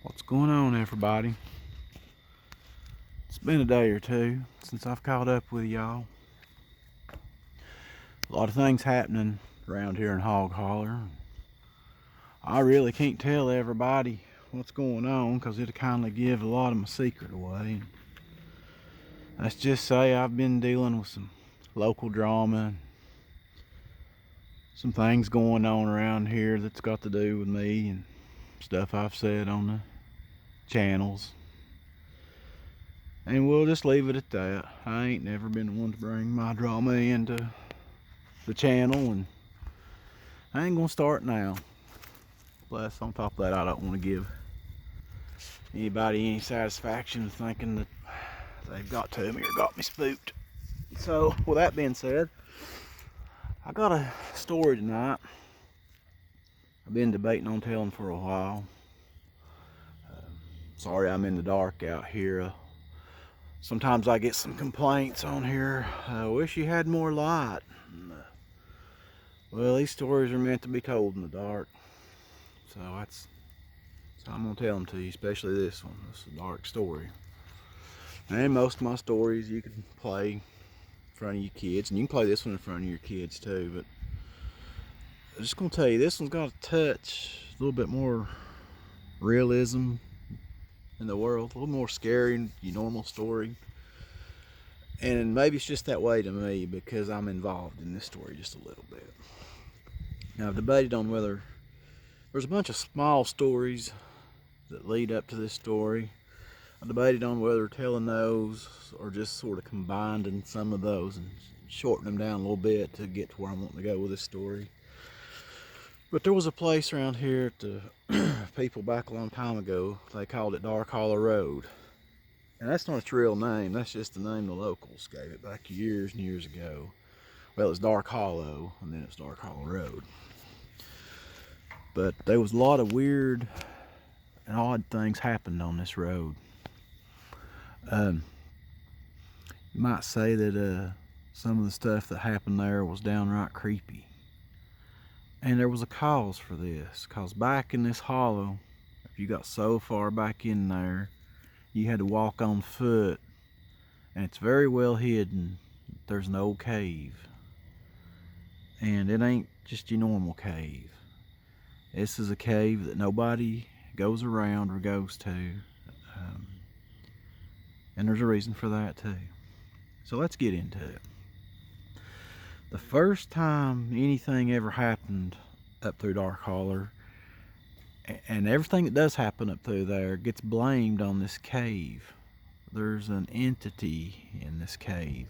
What's going on, everybody? It's been a day or two since I've caught up with y'all. A lot of things happening around here in Hog Holler. I really can't tell everybody what's going on because it'll kind of give a lot of my secret away. Let's just say I've been dealing with some local drama, some things going on around here that's got to do with me and stuff I've said on the channels. And we'll just leave it at that. I ain't never been one to bring my drama into the channel, and I ain't gonna start now. Plus, on top of that, I don't want to give anybody any satisfaction thinking that they've got to me or got me spooked. So, with that being said, I got a story tonight I've been debating on telling for a while. Sorry I'm in the dark out here. Sometimes I get some complaints on here. I wish you had more light. Well, these stories are meant to be told in the dark. So I'm going to tell them to you, especially this one. This is a dark story. And most of my stories you can play in front of your kids. And you can play this one in front of your kids too. But I'm just going to tell you, this one's got a touch, a little bit more realism in the world, a little more scary than your normal story. And maybe it's just that way to me because I'm involved in this story just a little bit. Now, I've debated on whether there's a bunch of small stories that lead up to this story. I debated on whether telling those or just sort of combining some of those and shortening them down a little bit to get to where I'm wanting to go with this story. But there was a place around here at the people back a long time ago, they called it Dark Hollow Road. And that's not its real name, that's just the name the locals gave it back years and years ago. Well, it's Dark Hollow, and then it's Dark Hollow Road. But there was a lot of weird and odd things happened on this road. You might say that some of the stuff that happened there was downright creepy. And there was a cause for this, because back in this hollow, if you got so far back in there, you had to walk on foot, and it's very well hidden. There's an old cave, and it ain't just your normal cave. This is a cave that nobody goes around or goes to, and there's a reason for that too. So let's get into it. The first time anything ever happened up through Dark Holler, and everything that does happen up through there gets blamed on this cave. There's an entity in this cave.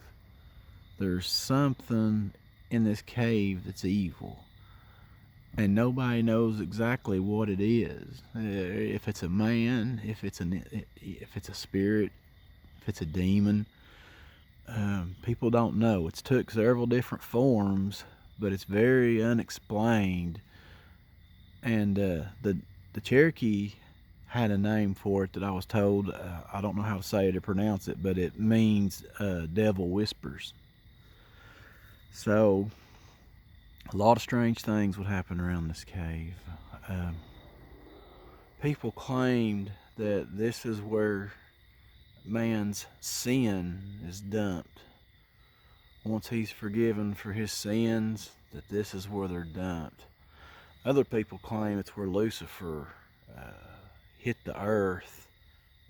There's something in this cave that's evil. And nobody knows exactly what it is. If it's a man, if it's a spirit, if it's a demon. People don't know. It's took several different forms, but it's very unexplained. And the Cherokee had a name for it that I was told. I don't know how to say it or pronounce it, but it means devil whispers. So a lot of strange things would happen around this cave. People claimed that this is where man's sin is dumped. Once he's forgiven for his sins, that this is where they're dumped. Other people claim it's where Lucifer hit the earth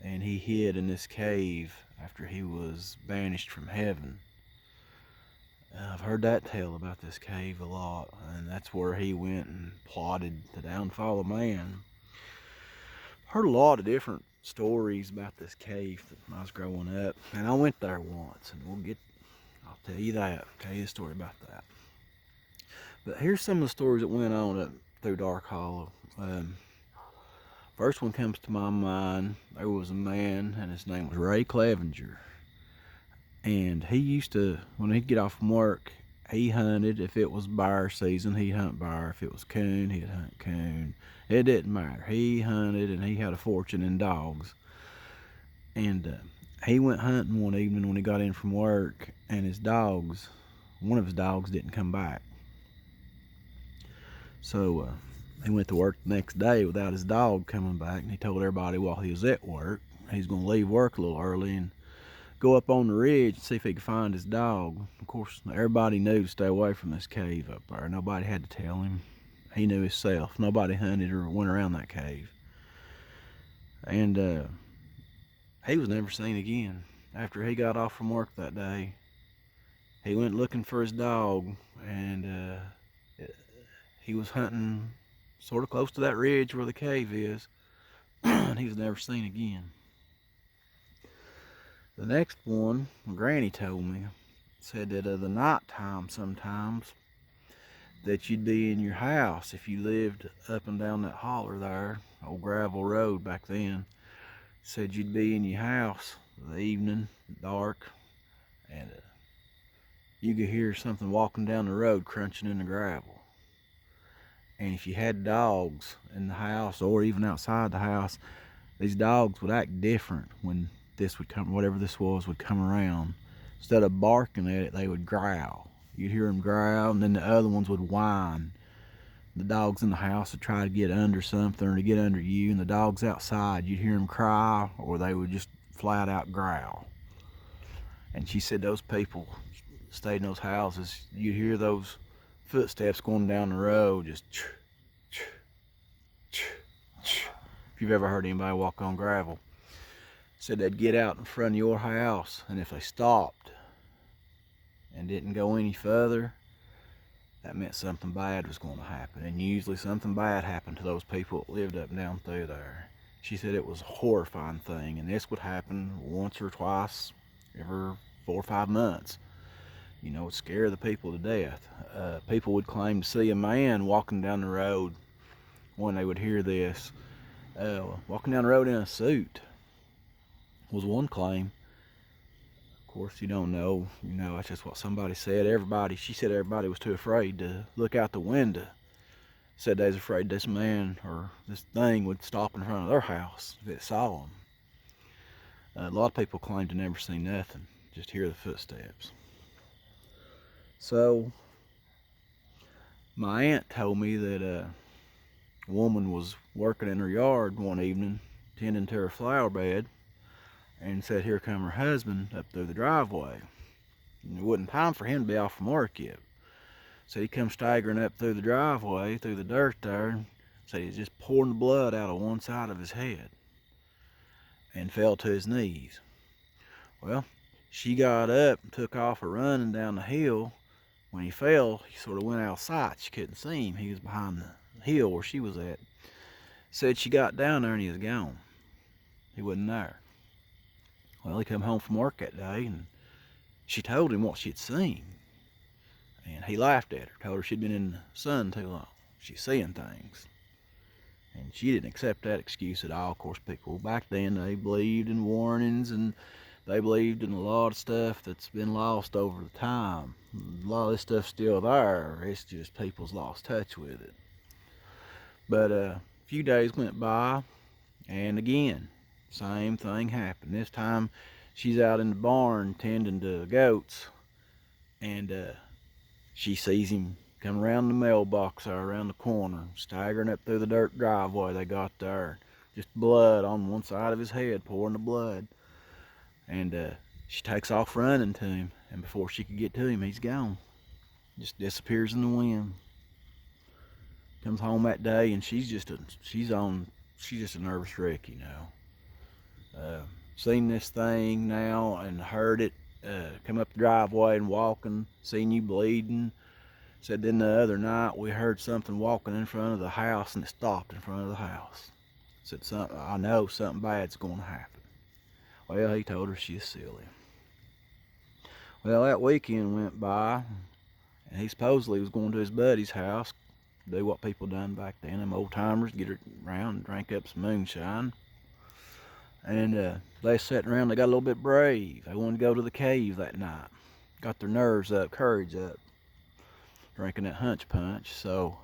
and he hid in this cave after he was banished from heaven. I've heard that tale about this cave a lot, and that's where he went and plotted the downfall of man. Heard a lot of different stories about this cave when I was growing up, and I went there once, and I'll tell you the story about that. But here's some of the stories that went on up through Dark Hollow. First one comes to my mind. There was a man, and his name was Ray Clevenger. And he used to, when he'd get off from work, he hunted. If it was bear season, he'd hunt bear. If it was coon, he'd hunt coon. It didn't matter. He hunted, and he had a fortune in dogs. And he went hunting one evening when he got in from work, and one of his dogs didn't come back. So He went to work the next day without his dog coming back, and he told everybody while he was at work he's going to leave work a little early and go up on the ridge and see if he could find his dog. Of course, everybody knew to stay away from this cave up there. Nobody had to tell him. He knew himself. Nobody hunted or went around that cave. And he was never seen again. After he got off from work that day, he went looking for his dog, and he was hunting sort of close to that ridge where the cave is, and he was never seen again. The next one, my granny told me, said that the night time sometimes, that you'd be in your house if you lived up and down that holler there, old gravel road back then. Said you'd be in your house in the evening, dark, and you could hear something walking down the road crunching in the gravel. And if you had dogs in the house or even outside the house, these dogs would act different when this would come, whatever this was, would come around. Instead of barking at it, they would growl. You'd hear them growl, and then the other ones would whine. The dogs in the house would try to get under something or to get under you, and the dogs outside, you'd hear them cry, or they would just flat out growl. And she said those people stayed in those houses, you'd hear those footsteps going down the road, just if you've ever heard anybody walk on gravel. Said they'd get out in front of your house, and if they stopped and didn't go any further, that meant something bad was going to happen. And usually something bad happened to those people that lived up and down through there. She said it was a horrifying thing, and this would happen once or twice every 4 or 5 months. You know, it scared the people to death. People would claim to see a man walking down the road when they would hear this. Walking down the road in a suit was one claim. Of course, you don't know. You know, that's just what somebody said. She said everybody was too afraid to look out the window. Said they was afraid this man or this thing would stop in front of their house if it saw them. A lot of people claim to never see nothing, just hear the footsteps. So, my aunt told me that a woman was working in her yard one evening, tending to her flower bed, and said here come her husband up through the driveway. And it wasn't time for him to be off from work yet. So he come staggering up through the driveway, through the dirt there, said he was just pouring the blood out of one side of his head, and fell to his knees. Well, she got up and took off running down the hill. When he fell, he sort of went out of sight. She couldn't see him. He was behind the hill where she was at. Said she got down there and he was gone. He wasn't there. Well, he come home from work that day, and she told him what she'd seen. And he laughed at her, told her she'd been in the sun too long. She's seeing things. And she didn't accept that excuse at all. Of course, people back then, they believed in warnings, and they believed in a lot of stuff that's been lost over the time. A lot of this stuff's still there. It's just people's lost touch with it. But a few days went by, and again, same thing happened. This time, she's out in the barn tending to goats, and she sees him come around the mailbox there around the corner, staggering up through the dirt driveway they got there. Just blood on one side of his head, pouring the blood. And she takes off running to him, and before she could get to him, he's gone. Just disappears in the wind. Comes home that day, and she's just a nervous wreck, you know. Seen this thing now and heard it come up the driveway and walking, seen you bleeding. Said then the other night we heard something walking in front of the house, and it stopped in front of the house. Said, I know something bad's going to happen. Well, he told her she's silly. Well, that weekend went by, and he supposedly was going to his buddy's house, do what people done back then, them old timers, get around and drink up some moonshine. And they sat around, they got a little bit brave. They wanted to go to the cave that night. Got their nerves up, courage up, drinking that hunch punch. So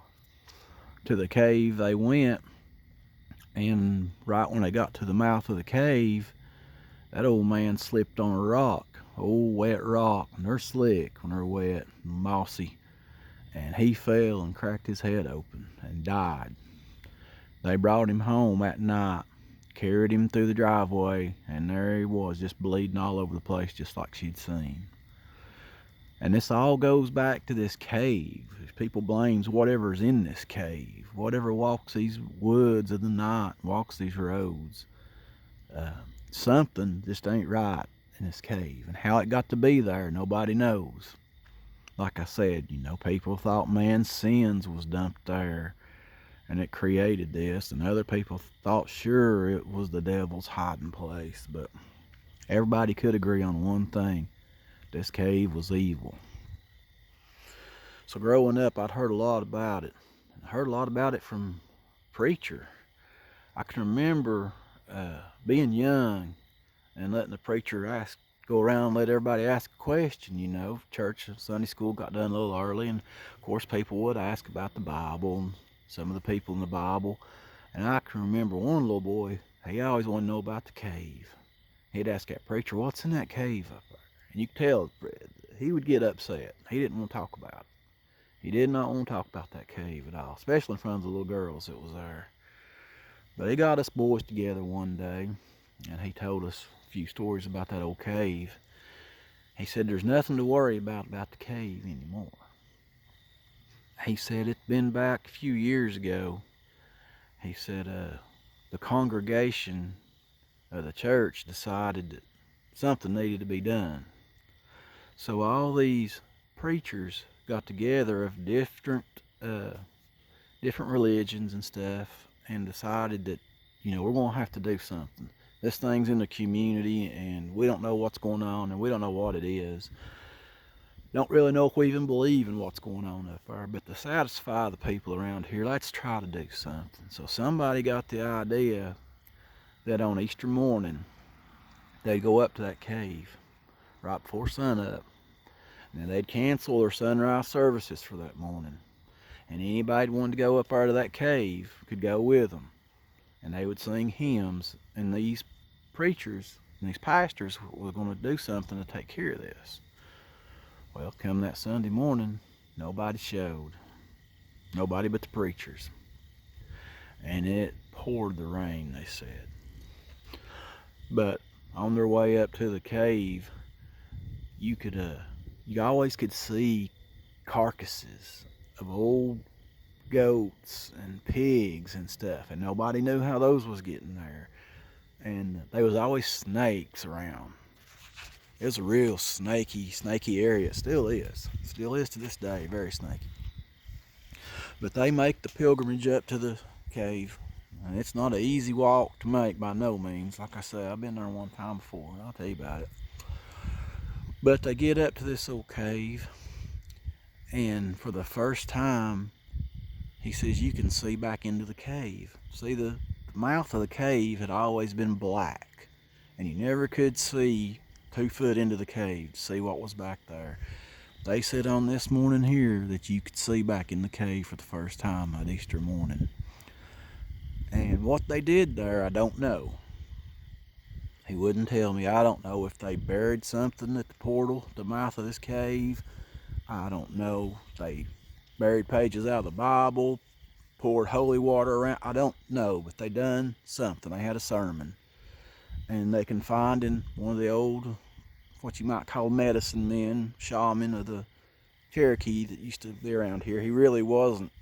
to the cave they went, and right when they got to the mouth of the cave, that old man slipped on a rock, old wet rock, and they're slick when they're wet and mossy. And he fell and cracked his head open and died. They brought him home at night, carried him through the driveway, and there he was, just bleeding all over the place, just like she'd seen. And this all goes back to this cave. People blames whatever's in this cave, whatever walks these woods of the night, walks these roads. Something just ain't right in this cave, and how it got to be there, nobody knows. Like I said, people thought man's sins was dumped there, and it created this, and other people thought sure it was the devil's hiding place, but everybody could agree on one thing: this cave was evil. So growing up, I'd heard a lot about it. I heard a lot about it from preacher. I can remember being young and letting the preacher go around and let everybody ask a question. Church and Sunday school got done a little early, and of course people would ask about the Bible and some of the people in the Bible. And I can remember one little boy, he always wanted to know about the cave. He'd ask that preacher, what's in that cave up there? And you could tell he would get upset. He didn't want to talk about it. He did not want to talk about that cave at all, especially in front of the little girls that was there. But he got us boys together one day, and he told us a few stories about that old cave. He said there's nothing to worry about the cave anymore. He said it's been back a few years ago. He said the congregation of the church decided that something needed to be done. So all these preachers got together of different religions and stuff, and decided that we're going to have to do something. This thing's in the community, and we don't know what's going on, and we don't know what it is. Don't really know if we even believe in what's going on up there, but to satisfy the people around here, let's try to do something. So somebody got the idea that on Easter morning they'd go up to that cave right before sunup, and they'd cancel their sunrise services for that morning, and anybody that wanted to go up there to that cave could go with them, and they would sing hymns, and these preachers and these pastors were going to do something to take care of this. Well, come that Sunday morning, nobody showed. Nobody but the preachers. And it poured the rain, they said. But on their way up to the cave, you always could see carcasses of old goats and pigs and stuff, and nobody knew how those was getting there. And there was always snakes around. It was a real snaky area. It still is to this day, very snaky. But they make the pilgrimage up to the cave, and it's not an easy walk to make by no means. Like I say, I've been there one time before, and I'll tell you about it. But they get up to this old cave, and for the first time, he says you can see back into the cave. See, the mouth of the cave had always been black, and you never could see 2 foot into the cave to see what was back there. They said on this morning here that you could see back in the cave for the first time that Easter morning. And what they did there, I don't know. He wouldn't tell me. I don't know if they buried something at the portal, the mouth of this cave. I don't know. They buried pages out of the Bible, poured holy water around. I don't know, but they done something. They had a sermon. And they can find in one of the old, what you might call medicine men, shaman of the Cherokee that used to be around here. He really wasn't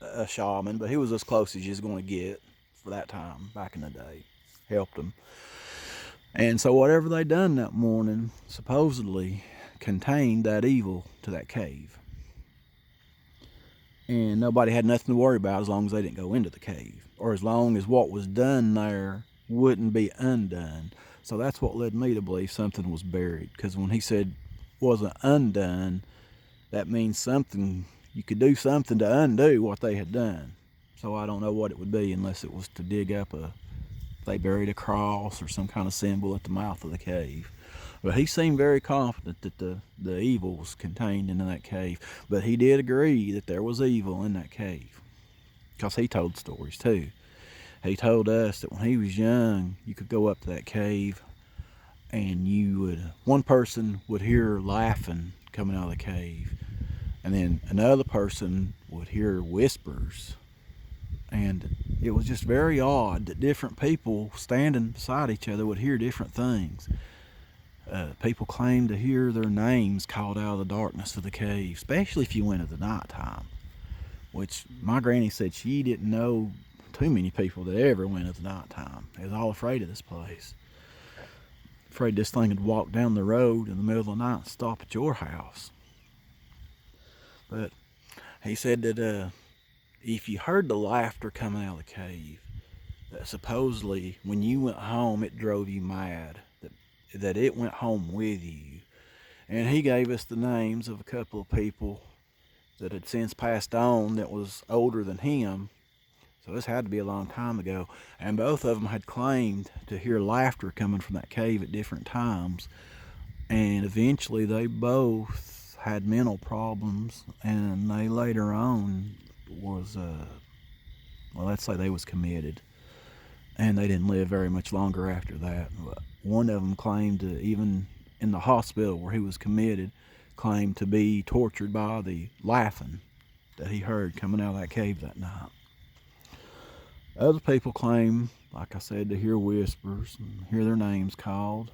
a shaman, but he was as close as you was going to get for that time back in the day. Helped them. And so whatever they done that morning supposedly contained that evil to that cave. And nobody had nothing to worry about as long as they didn't go into the cave, or as long as what was done there wouldn't be undone. So that's what led me to believe something was buried, because when he said wasn't undone, that means something, you could do something to undo what they had done. So I don't know what it would be unless it was to dig up they buried a cross or some kind of symbol at the mouth of the cave. But he seemed very confident that the evil was contained in that cave. But he did agree that there was evil in that cave, because he told stories too. He told us that when he was young, you could go up to that cave, and one person would hear laughing coming out of the cave, and then another person would hear whispers, and it was just very odd that different people standing beside each other would hear different things. People claimed to hear their names called out of the darkness of the cave, especially if you went at the nighttime, which my granny said she didn't know too many people that ever went at the nighttime. They was all afraid of this place. Afraid this thing would walk down the road in the middle of the night and stop at your house. But he said that if you heard the laughter coming out of the cave, that supposedly when you went home it drove you mad, that it went home with you. And he gave us the names of a couple of people that had since passed on that was older than him. So this had to be a long time ago. And both of them had claimed to hear laughter coming from that cave at different times. And eventually they both had mental problems, and they later on was, well, let's say they was committed. And they didn't live very much longer after that. One of them claimed to, even in the hospital where he was committed, claimed to be tortured by the laughing that he heard coming out of that cave that night. Other people claim, like I said, to hear whispers and hear their names called.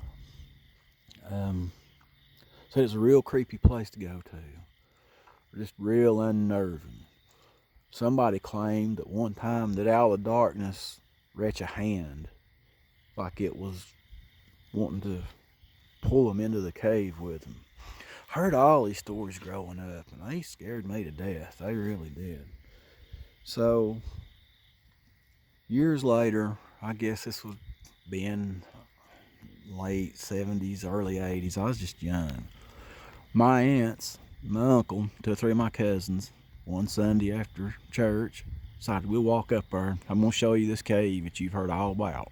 Said it's a real creepy place to go to. Just real unnerving. Somebody claimed at one time that out of the darkness reached a hand, like it was wanting to pull them into the cave with them. Heard all these stories growing up, and they scared me to death. They really did. So years later, I guess this was being late 70s, early 80s. I was just young. My aunts, my uncle, 2 or 3 of my cousins, one Sunday after church, decided we'll walk up there. I'm going to show you this cave that you've heard all about.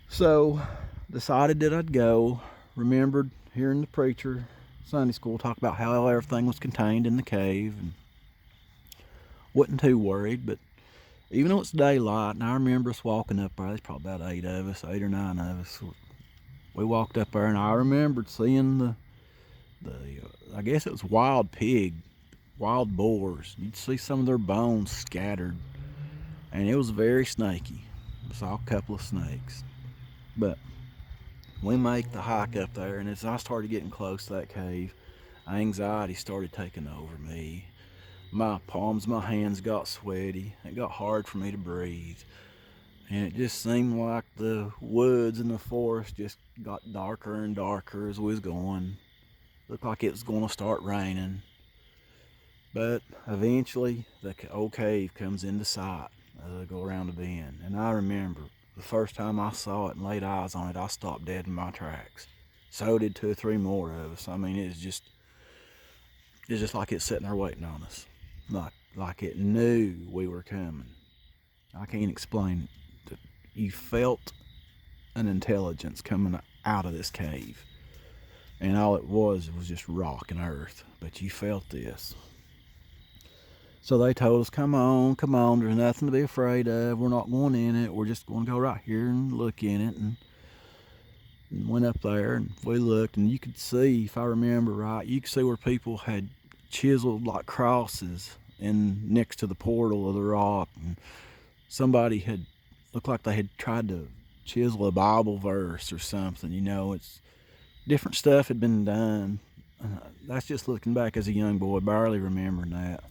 So decided that I'd go. Remembered hearing the preacher Sunday school talk about how everything was contained in the cave, and wasn't too worried. But even though it's daylight, and I remember us walking up there, there's probably about 8 or 9 of us. We walked up there, and I remembered seeing the I guess it was wild boars. You'd see some of their bones scattered, and it was very snaky. I saw a couple of snakes. But we make the hike up there, and as I started getting close to that cave, anxiety started taking over me. My palms, my hands got sweaty. It got hard for me to breathe. And it just seemed like the woods and the forest just got darker and darker as we was going. Looked like it was going to start raining. But eventually, the old cave comes into sight as I go around the bend. And I remember the first time I saw it and laid eyes on it, I stopped dead in my tracks. So did 2 or 3 more of us. I mean, it's just like it's sitting there waiting on us. Like it knew we were coming. I can't explain it. You felt an intelligence coming out of this cave. And all it was just rock and earth. But you felt this. So they told us, come on, there's nothing to be afraid of. We're not going in it. We're just going to go right here and look in it. And went up there, and we looked, and you could see, if I remember right, you could see where people had chiseled like crosses in next to the portal of the rock. And somebody had, looked like they had tried to chisel a Bible verse or something. You know, it's different stuff had been done. That's just looking back as a young boy, barely remembering that.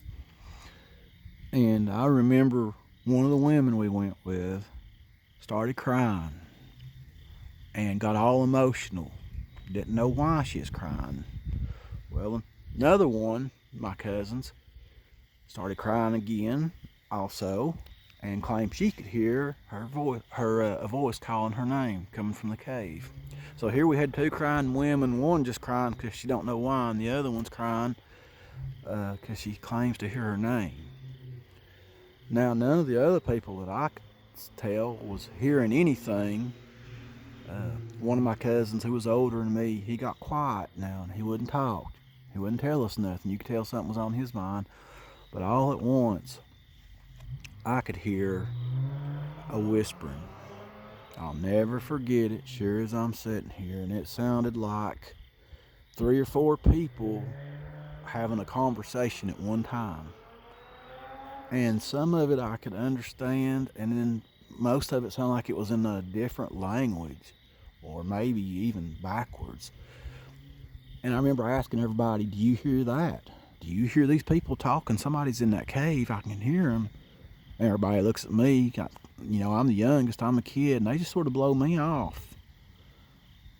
And I remember one of the women we went with started crying and got all emotional. Didn't know why she was crying. Well, another one, my cousins, started crying again also, and claimed she could hear her voice, a voice calling her name coming from the cave. So here we had 2 crying women, one just crying because she don't know why, and the other one's crying because she claims to hear her name. Now, none of the other people that I could tell was hearing anything. One of my cousins who was older than me, he got quiet now, and he wouldn't talk. He wouldn't tell us nothing. You could tell something was on his mind. But all at once, I could hear a whispering. I'll never forget it, sure as I'm sitting here, and it sounded like 3 or 4 people having a conversation at one time. And some of it I could understand, and then most of it sounded like it was in a different language, or maybe even backwards. And I remember asking everybody, "Do you hear that? Do you hear these people talking? Somebody's in that cave. I can hear them." And everybody looks at me. I'm the youngest. I'm a kid, and they just sort of blow me off.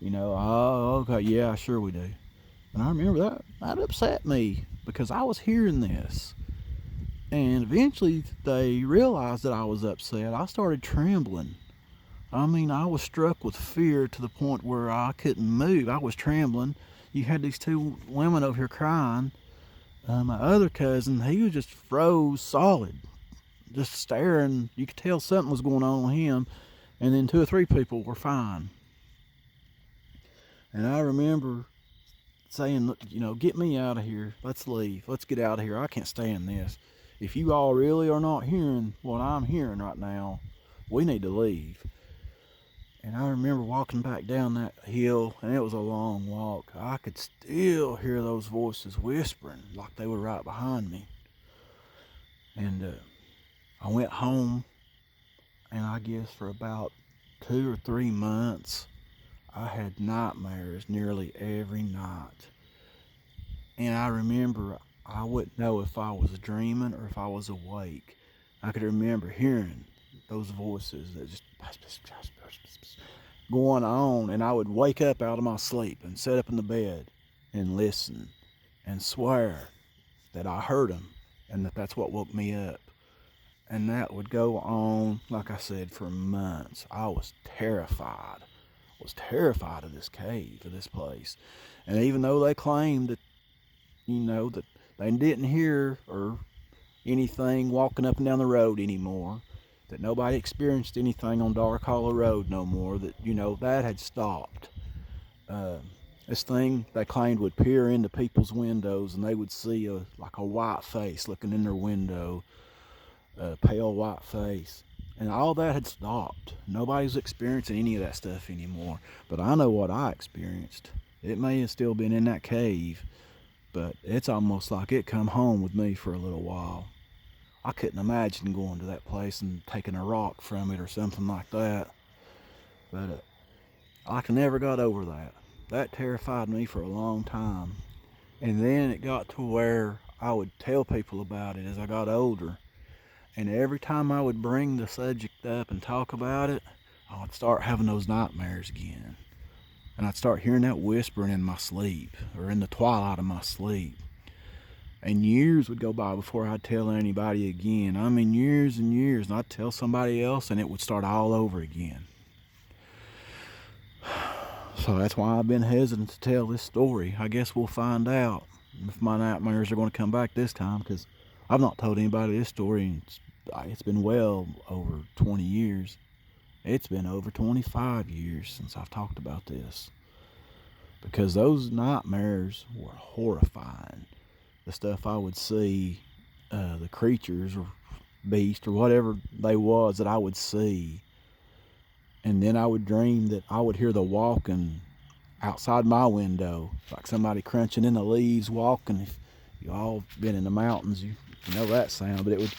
Oh, okay, yeah, sure we do. And I remember that upset me because I was hearing this. And eventually they realized that I was upset. I started trembling. I mean, I was struck with fear to the point where I couldn't move. I was trembling. You had these two women over here crying. My other cousin, he was just froze solid, just staring. You could tell something was going on with him. And then 2 or 3 people were fine. And I remember saying, get me out of here. Let's leave. Let's get out of here. I can't stand this. If you all really are not hearing what I'm hearing right now, we need to leave. And I remember walking back down that hill, and it was a long walk. I could still hear those voices whispering like they were right behind me. And I went home, and I guess for about 2 or 3 months, I had nightmares nearly every night. And I remember I wouldn't know if I was dreaming or if I was awake. I could remember hearing those voices that just going on, and I would wake up out of my sleep and sit up in the bed and listen and swear that I heard them and that's what woke me up. And that would go on, like I said, for months. I was terrified. Of this cave, of this place. And even though they claimed that, that they didn't hear or anything walking up and down the road anymore, that nobody experienced anything on Dark Hollow Road no more, that, that had stopped. This thing they claimed would peer into people's windows and they would see like a white face looking in their window, a pale white face. And all that had stopped. Nobody's experiencing any of that stuff anymore. But I know what I experienced. It may have still been in that cave, but it's almost like it come home with me for a little while. I couldn't imagine going to that place and taking a rock from it or something like that. But I never got over that. That terrified me for a long time. And then it got to where I would tell people about it as I got older. And every time I would bring the subject up and talk about it, I would start having those nightmares again. And I'd start hearing that whispering in my sleep, or in the twilight of my sleep. And years would go by before I'd tell anybody again. I mean, years and years. And I'd tell somebody else, and it would start all over again. So that's why I've been hesitant to tell this story. I guess we'll find out if my nightmares are going to come back this time, because I've not told anybody this story, and it's been well over 20 years. It's been over 25 years since I've talked about this. Because those nightmares were horrifying. The stuff I would see, the creatures or beast or whatever they was that I would see. And then I would dream that I would hear the walking outside my window, like somebody crunching in the leaves walking. If you all been in the mountains, you know that sound, but it would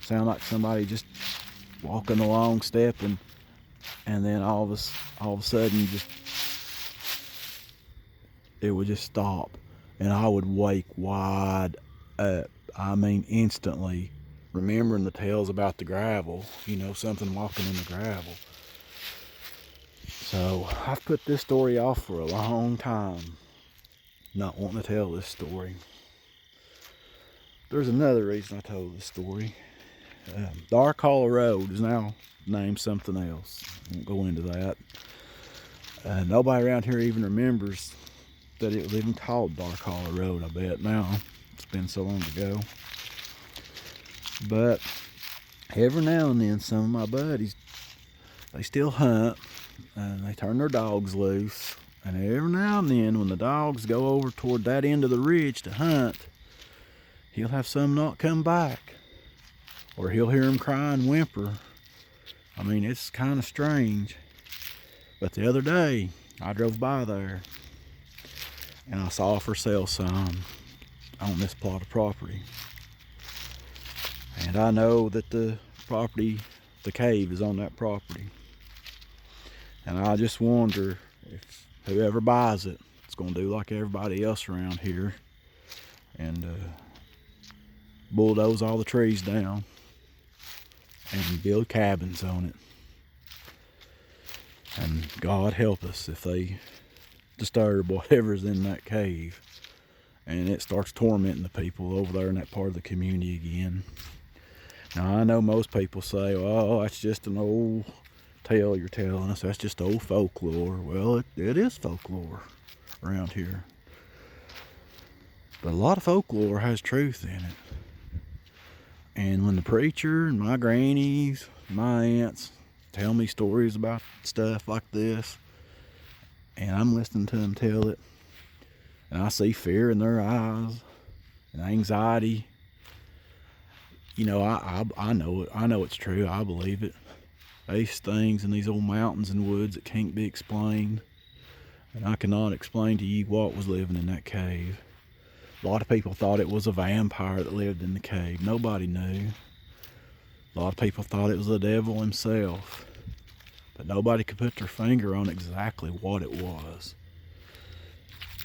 sound like somebody just walking along, stepping, and then all of a sudden it would just stop, and I would wake wide up. I mean, instantly, remembering the tales about the gravel, something walking in the gravel. So I've put this story off for a long time, not wanting to tell this story. There's another reason I told this story. Dark Hollow Road is now named something else. I won't go into that. Nobody around here even remembers that it was even called Dark Hollow Road, I bet now. It's been so long ago. But every now and then, some of my buddies, they still hunt, and they turn their dogs loose. And every now and then, when the dogs go over toward that end of the ridge to hunt, he'll have some not come back. Or he'll hear them cry and whimper. I mean, it's kind of strange. But the other day, I drove by there, and I saw a for sale sign on this plot of property. And I know that the cave is on that property. And I just wonder if whoever buys it, it's going to do like everybody else around here and bulldoze all the trees down and build cabins on it. And God help us if they disturb whatever's in that cave and it starts tormenting the people over there in that part of the community again. Now I know most people say, oh, that's just an old tale you're telling us, that's just old folklore. Well, it is folklore around here. But a lot of folklore has truth in it. And when the preacher and my grannies, my aunts tell me stories about stuff like this, and I'm listening to them tell it, and I see fear in their eyes and anxiety, you know, I know it. I know it's true. I believe it. There's things in these old mountains and woods that can't be explained, and I cannot explain to you what was living in that cave. A lot of people thought it was a vampire that lived in the cave. Nobody knew. A lot of people thought it was the devil himself, but nobody could put their finger on exactly what it was.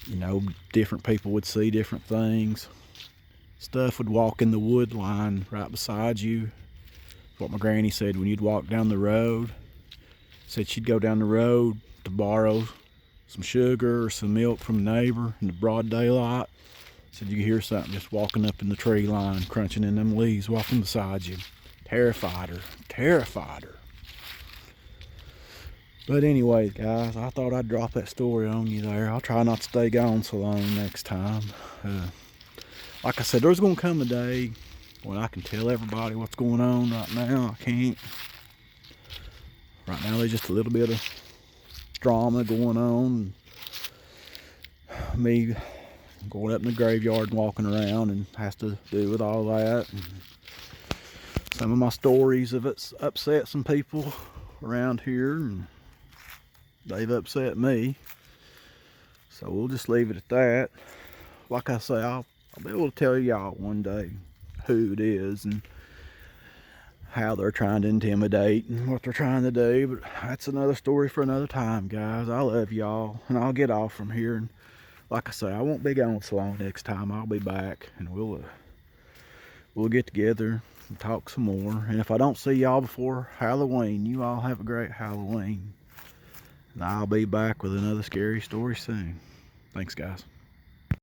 You know, different people would see different things. Stuff would walk in the wood line right beside you. What my granny said when you'd walk down the road. Said she'd go down the road to borrow some sugar or some milk from a neighbor in the broad daylight. Said you could hear something just walking up in the tree line, crunching in them leaves, walking beside you. Terrified her. Terrified her. But anyways, guys, I thought I'd drop that story on you there. I'll try not to stay gone so long next time. Like I said, there's going to come a day when I can tell everybody what's going on. Right now, I can't. Right now, there's just a little bit of drama going on. Me going up in the graveyard and walking around and has to do with all that. And some of my stories have upset some people around here, and they've upset me. So we'll just leave it at that. Like I say, I'll be able to tell y'all one day who it is and how they're trying to intimidate and what they're trying to do. But that's another story for another time, guys. I love y'all, and I'll get off from here. And like I say, I won't be gone so long next time. I'll be back, and we'll get together and talk some more. And if I don't see y'all before Halloween, you all have a great Halloween. And I'll be back with another scary story soon. Thanks, guys.